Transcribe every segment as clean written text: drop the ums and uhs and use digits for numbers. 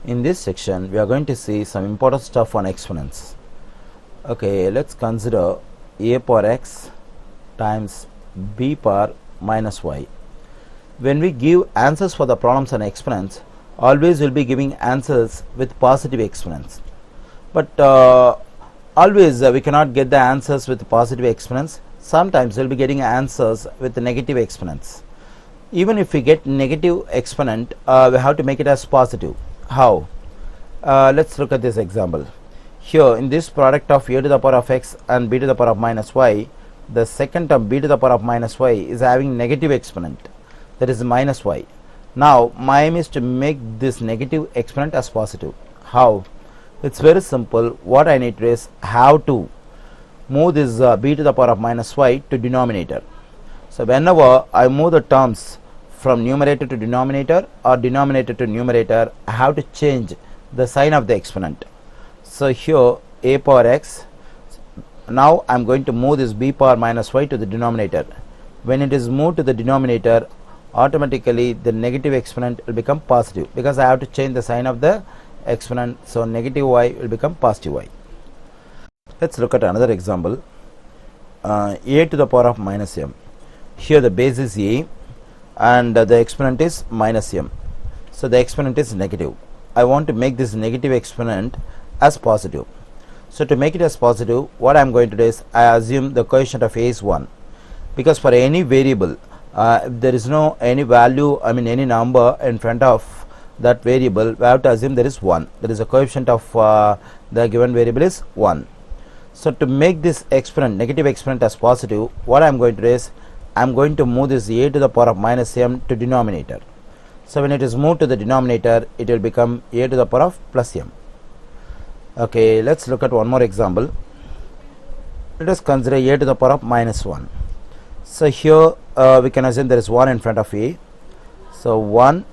In this section, we are going to see some important stuff on exponents. Okay, let's consider a power x times b power minus y. When we give answers for the problems on exponents, always we'll be giving answers with positive exponents. But always we cannot get the answers with positive exponents. Sometimes we'll be getting answers with negative exponents. Even if we get negative exponent, we have to make it as positive. How? Let's look at this example. Here in this product of a to the power of x and b to the power of minus y, the second term b to the power of minus y is having negative exponent, that is minus y. Now my aim is to make this negative exponent as positive. How? It's very simple. What I need to do is how to move this b to the power of minus y to denominator. So whenever I move the terms from numerator to denominator or denominator to numerator, I have to change the sign of the exponent. So here a power x, now I am going to move this b power minus y to the denominator. When it is moved to the denominator, automatically the negative exponent will become positive because I have to change the sign of the exponent. So negative y will become positive y. Let's look at another example. A to the power of minus m. Here the base is a and the exponent is minus m. So the exponent is negative. I want to make this negative exponent as positive. So to make it as positive, what I am going to do is I assume the coefficient of a is 1, because for any variable, if there is no any value, any number in front of that variable, we have to assume there is 1. There is a coefficient of the given variable is 1. So to make this exponent, negative exponent as positive, what I am going to do is I am going to move this a to the power of minus m to denominator. So when it is moved to the denominator, it will become a to the power of plus m. Okay, let's look at one more example. Let us consider a to the power of minus 1. So here we can assume there is 1 in front of a. So 1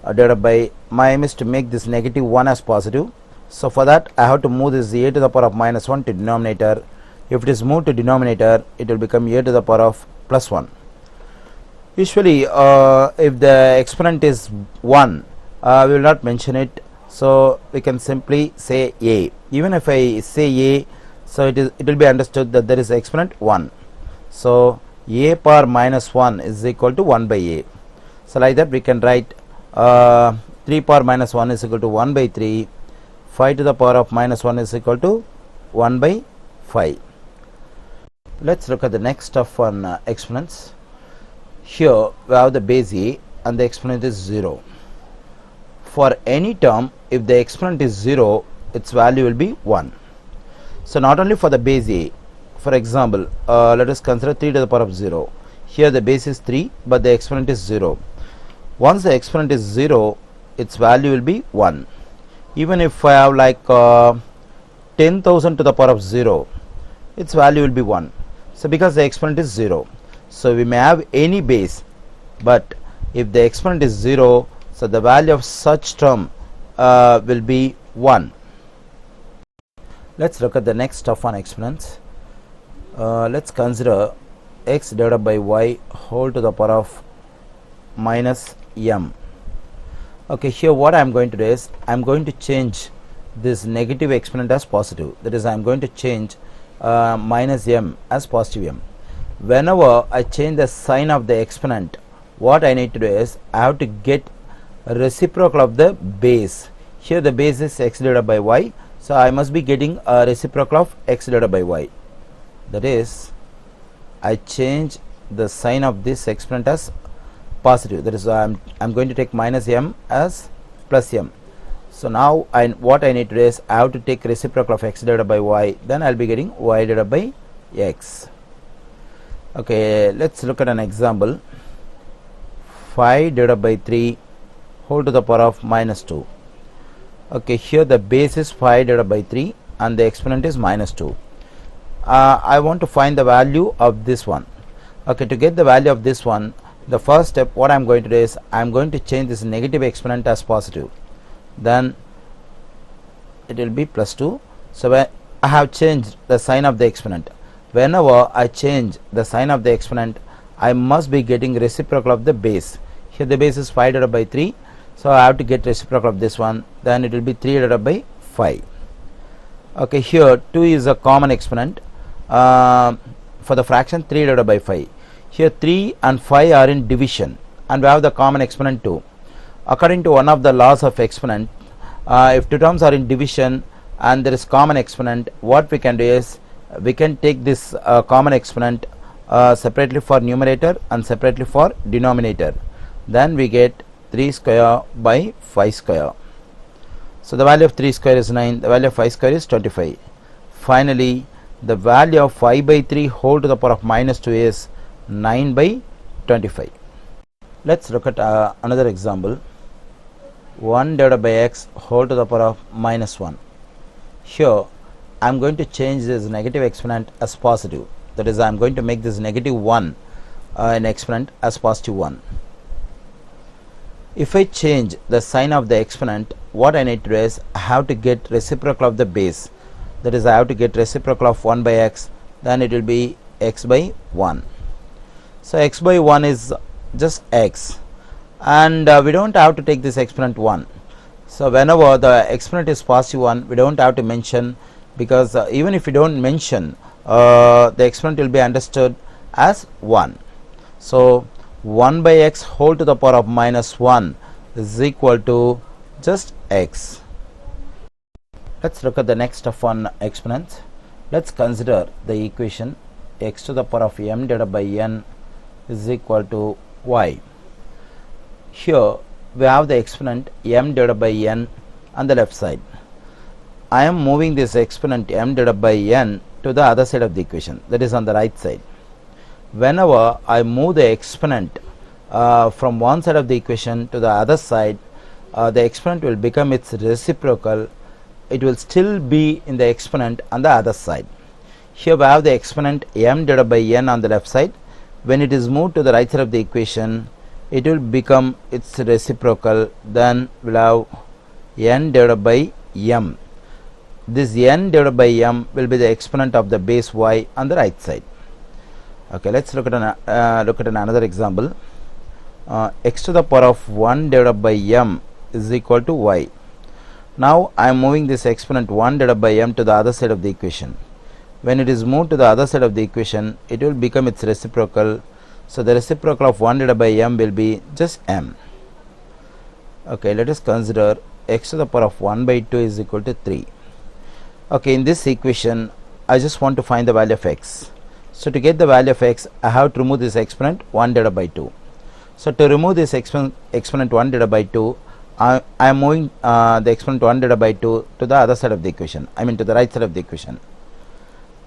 divided by, my aim is to make this negative 1 as positive. So for that I have to move this a to the power of minus 1 to denominator. If it is moved to denominator, it will become a to the power of plus 1. Usually if the exponent is 1, we will not mention it, so we can simply say a. Even if I say a, so it will be understood that there is exponent 1. So a power minus 1 is equal to 1 by a. So like that we can write 3 power minus 1 is equal to 1 by 3. 5 to the power of minus 1 is equal to 1 by 5. Let's look at the next stuff on exponents. Here we have the base a and the exponent is 0. For any term, if the exponent is 0, its value will be 1. So not only for the base a, for example, let us consider 3 to the power of 0. Here the base is 3, but the exponent is 0. Once the exponent is 0, its value will be 1. Even if I have like 10,000 to the power of 0, its value will be 1. So because the exponent is 0, so we may have any base, but if the exponent is 0, so the value of such term will be 1. Let's look at the next stuff on exponents. Let's consider x divided by y whole to the power of minus m. Okay, here what I am going to do is I am going to change this negative exponent as positive. That is, I am going to change minus m as positive m. Whenever I change the sign of the exponent, what I need to do is I have to get a reciprocal of the base. Here the base is x divided by y, so I must be getting a reciprocal of x divided by y. That is, I change the sign of this exponent as positive. That is, I'm going to take minus m as plus m. So now what I need to do is I have to take reciprocal of x divided by y, then I'll be getting y divided by x. Okay, let's look at an example. 5 divided by 3 whole to the power of minus 2. Okay, here the base is 5 divided by 3 and the exponent is minus 2. I want to find the value of this one. Okay, to get the value of this one, the first step what I am going to do is I am going to change this negative exponent as positive. Then it will be plus 2. So when I have changed the sign of the exponent, whenever I change the sign of the exponent, I must be getting reciprocal of the base. Here the base is 5 divided by 3, So I have to get reciprocal of this one, then it will be 3 divided by 5. Okay, here 2 is a common exponent for the fraction 3 divided by 5. Here 3 and 5 are in division and we have the common exponent 2. According to one of the laws of exponent, if two terms are in division and there is common exponent, what we can do is we can take this common exponent separately for numerator and separately for denominator. Then we get 3 square by 5 square. So the value of 3 square is 9, the value of 5 square is 25. Finally, the value of 5 by 3 whole to the power of minus 2 is 9 by 25. Let's look at another example. 1 divided by x whole to the power of minus 1. Here I am going to change this negative exponent as positive. That is, I am going to make this negative 1 an exponent as positive 1. If I change the sign of the exponent, what I need to do is I have to get reciprocal of the base. That is, I have to get reciprocal of 1 by x, then it will be x by 1. So x by 1 is just x, and we don't have to take this exponent 1. So whenever the exponent is positive 1, we don't have to mention, because even if we don't mention, the exponent will be understood as 1. So 1 by x whole to the power of minus 1 is equal to just x. Let's look at the next of one exponents. Let's consider the equation x to the power of m divided by n is equal to y. Here we have the exponent m divided by n on the left side. I am moving this exponent m divided by n to the other side of the equation, that is on the right side. Whenever I move the exponent from one side of the equation to the other side, the exponent will become its reciprocal. It will still be in the exponent on the other side. Here we have the exponent m divided by n on the left side. When it is moved to the right side of the equation, it will become its reciprocal. Then we will have n divided by m. This n divided by m will be the exponent of the base y on the right side. Okay, let's look at another example. X to the power of 1 divided by m is equal to y. Now I am moving this exponent 1 divided by m to the other side of the equation. When it is moved to the other side of the equation, it will become its reciprocal. So the reciprocal of 1 divided by m will be just m. Okay, let us consider x to the power of 1 by 2 is equal to 3. Okay, in this equation I just want to find the value of x. So to get the value of x, I have to remove this exponent 1 divided by 2. So to remove this exponent 1 divided by 2, I am moving the exponent 1 divided by 2 to the other side of the equation, I mean to the right side of the equation.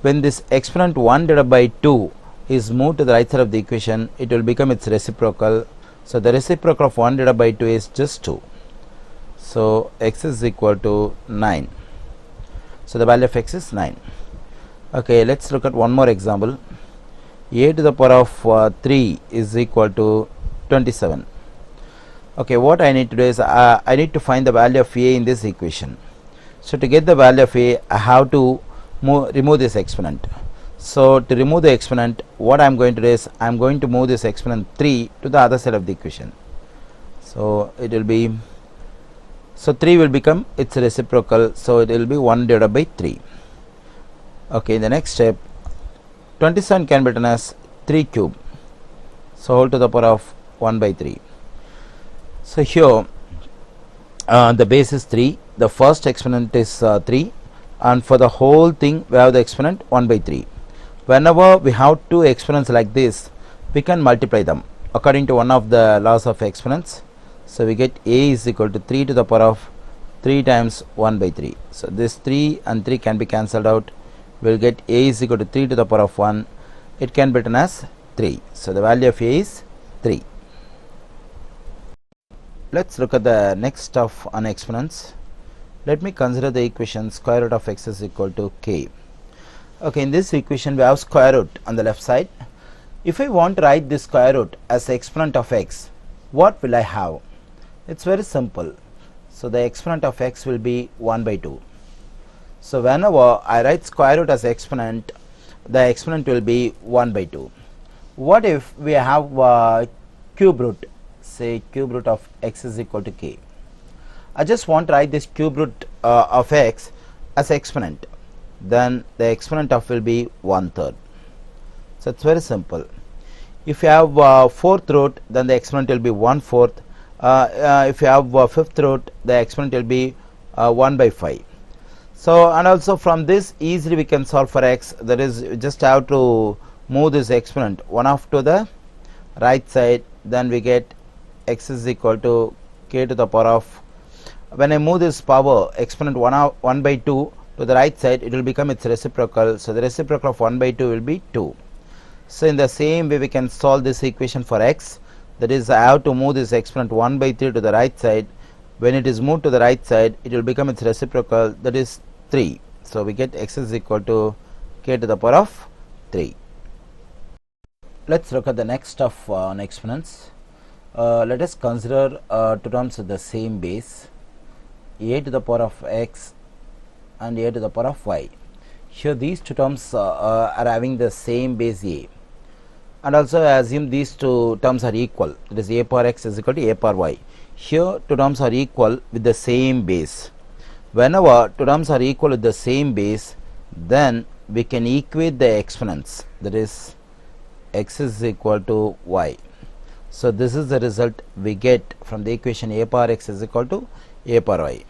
When this exponent 1 divided by 2 is moved to the right side of the equation, it will become its reciprocal. So the reciprocal of 1 divided by 2 is just 2. So x is equal to 9. So the value of x is 9. Okay, let's look at one more example. A to the power of 3 is equal to 27. Okay, what I need to do is I need to find the value of a in this equation. So to get the value of a, I have to remove this exponent. So to remove the exponent, what I am going to do is I am going to move this exponent 3 to the other side of the equation. So it will be, so 3 will become its reciprocal, so it will be 1 divided by 3. Okay, in the next step, 27 can be written as 3 cube, so whole to the power of 1 by 3. So here the base is 3, the first exponent is 3, and for the whole thing we have the exponent 1 by 3. Whenever we have two exponents like this, we can multiply them according to one of the laws of exponents. So we get a is equal to 3 to the power of 3 times 1 by 3. So this 3 and 3 can be cancelled out. We will get a is equal to 3 to the power of 1. It can be written as 3. So the value of a is 3. Let's look at the next of an exponents. Let me consider the equation square root of x is equal to k. Okay, in this equation we have square root on the left side. If I want to write this square root as the exponent of x, what will I have? It's very simple. So the exponent of x will be 1 by 2. So whenever I write square root as exponent, the exponent will be 1 by 2. What if we have cube root? say cube root of x is equal to k. I just want to write this cube root of x as exponent. Then the exponent of will be 1/3. So it's very simple. If you have fourth root, then the exponent will be 1/4. If you have fifth root, the exponent will be 1/5. So, and also from this easily we can solve for x. That is, you just have to move this exponent 1/2 to the right side. Then we get x is equal to k to the power of, when I move this power exponent 1/2 to the right side, it will become its reciprocal. So the reciprocal of 1/2 will be 2. So in the same way we can solve this equation for x. That is, I have to move this exponent 1/3 to the right side. When it is moved to the right side, it will become its reciprocal, that is 3. So we get x is equal to k to the power of 3. Let's look at the next stuff on exponents. Let us consider two terms with the same base, a to the power of x and a to the power of y. Here these two terms are having the same base a, and also I assume these two terms are equal. That is, a power x is equal to a power y. Here two terms are equal with the same base. Whenever two terms are equal with the same base, then we can equate the exponents. That is, x is equal to y. So this is the result we get from the equation a power x is equal to a power y.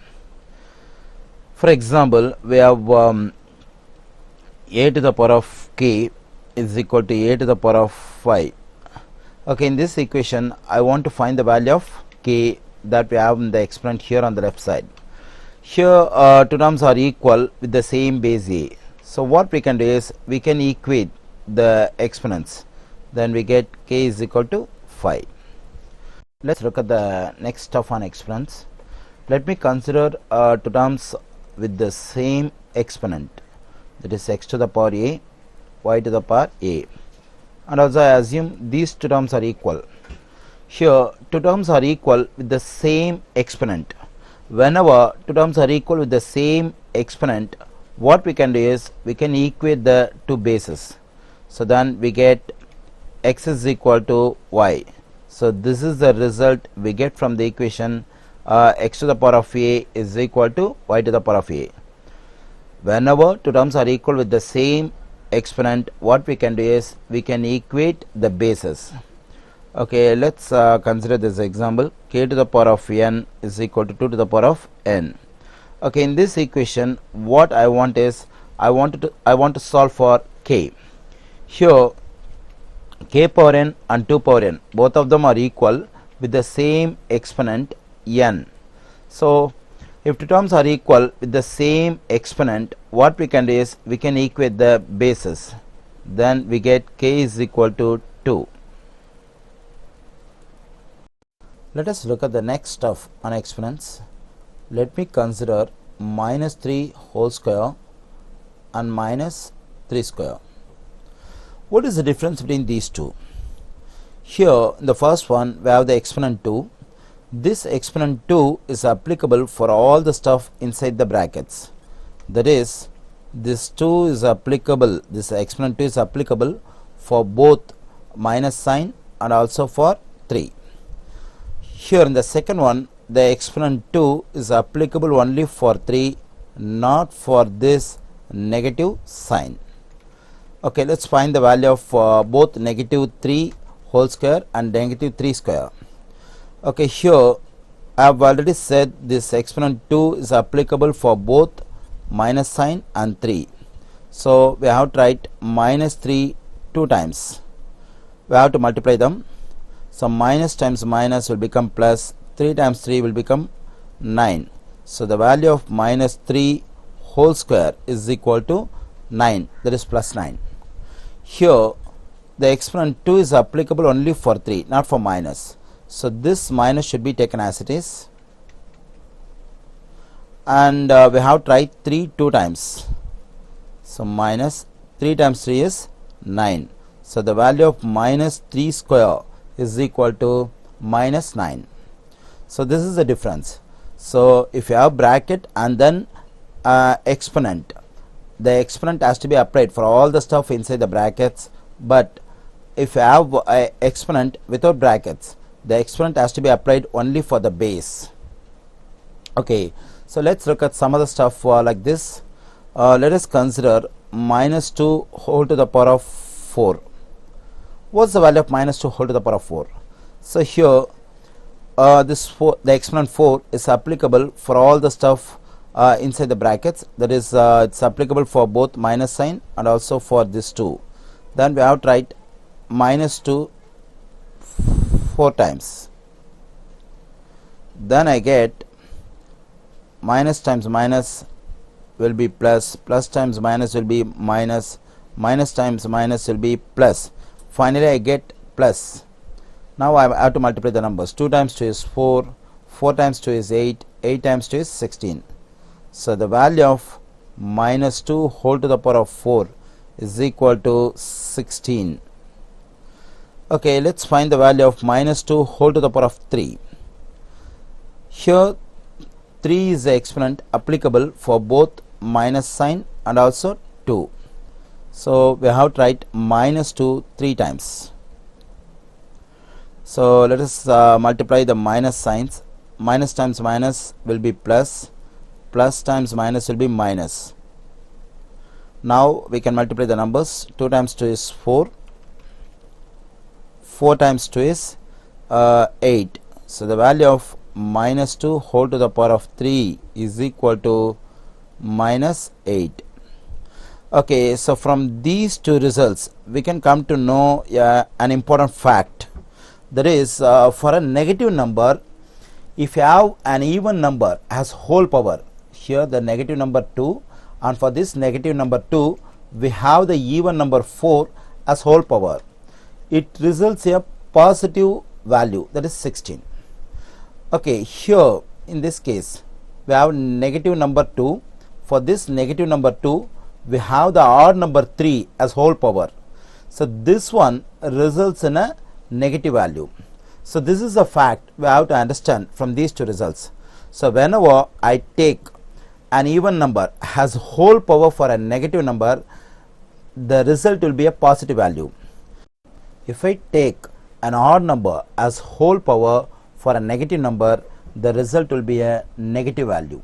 For example, we have a to the power of k is equal to a to the power of y. Okay, in this equation I want to find the value of k that we have in the exponent here on the left side. Here two terms are equal with the same base a. So what we can do is we can equate the exponents. Then we get k is equal to 5. Let's look at the next stuff on exponents. Let me consider two terms with the same exponent. That is, x to the power a, y to the power a. And also I assume these two terms are equal. Here two terms are equal with the same exponent. Whenever two terms are equal with the same exponent, what we can do is we can equate the two bases. So then we get x is equal to y. So this is the result we get from the equation x to the power of a is equal to y to the power of a. Whenever two terms are equal with the same exponent, what we can do is we can equate the bases. Okay, let's consider this example. K to the power of n is equal to 2 to the power of n. Okay, in this equation what I want is I want to solve for k. Here k power n and 2 power n, both of them are equal with the same exponent n. So if two terms are equal with the same exponent, what we can do is we can equate the bases. Then we get k is equal to 2. Let us look at the next stuff on exponents. Let me consider minus 3 whole square and minus 3 square. What is the difference between these two? Here in the first one we have the exponent 2. This exponent 2 is applicable for all the stuff inside the brackets. That is, this 2 is applicable, this exponent 2 is applicable for both minus sign and also for 3. Here in the second one, the exponent 2 is applicable only for 3, not for this negative sign. Okay, let's find the value of both negative 3 whole square and negative 3 square. Okay, here I have already said this exponent 2 is applicable for both minus sign and 3. So we have to write minus 3 2 times. We have to multiply them. So minus times minus will become plus, 3 times 3 will become 9. So the value of minus 3 whole square is equal to 9, that is plus 9. Here the exponent 2 is applicable only for 3, not for minus. So this minus should be taken as it is, and we have to write 3 2 times. So minus 3 times 3 is 9. So the value of minus 3 square is equal to minus 9. So this is the difference. So if you have bracket and then exponent, the exponent has to be applied for all the stuff inside the brackets, but if you have exponent without brackets, the exponent has to be applied only for the base. Okay, so let's look at some other stuff like this. Let us consider minus 2 whole to the power of 4. What's the value of minus 2 whole to the power of 4? So here the exponent 4 is applicable for all the stuff inside the brackets. That is, it's applicable for both minus sign and also for this 2. Then we have to write minus 2 4 times. Then I get minus times minus will be plus, plus times minus will be minus, minus times minus will be plus. Finally I get plus. Now I have to multiply the numbers. 2 times 2 is 4, 4 times 2 is 8, 8 times 2 is 16. So the value of minus 2 whole to the power of 4 is equal to 16. Okay, let's find the value of minus 2 whole to the power of 3. Here 3 is the exponent applicable for both minus sign and also 2. So we have to write minus 2 3 times. So let us multiply the minus signs. Minus times minus will be plus, plus times minus will be minus. Now we can multiply the numbers. 2 times 2 is 4, 4 times 2 is 8. So the value of minus 2 whole to the power of 3 is equal to minus 8. Okay, so from these two results we can come to know an important fact. That is, for a negative number, if you have an even number as whole power, here the negative number 2, and for this negative number 2 we have the even number 4 as whole power, it results in a positive value, that is 16. Okay, here in this case we have negative number 2. For this negative number 2 we have the odd number 3 as whole power. So this one results in a negative value. So this is a fact we have to understand from these two results. So whenever I take an even number has whole power for a negative number, the result will be a positive value. If I take an odd number as whole power for a negative number, the result will be a negative value.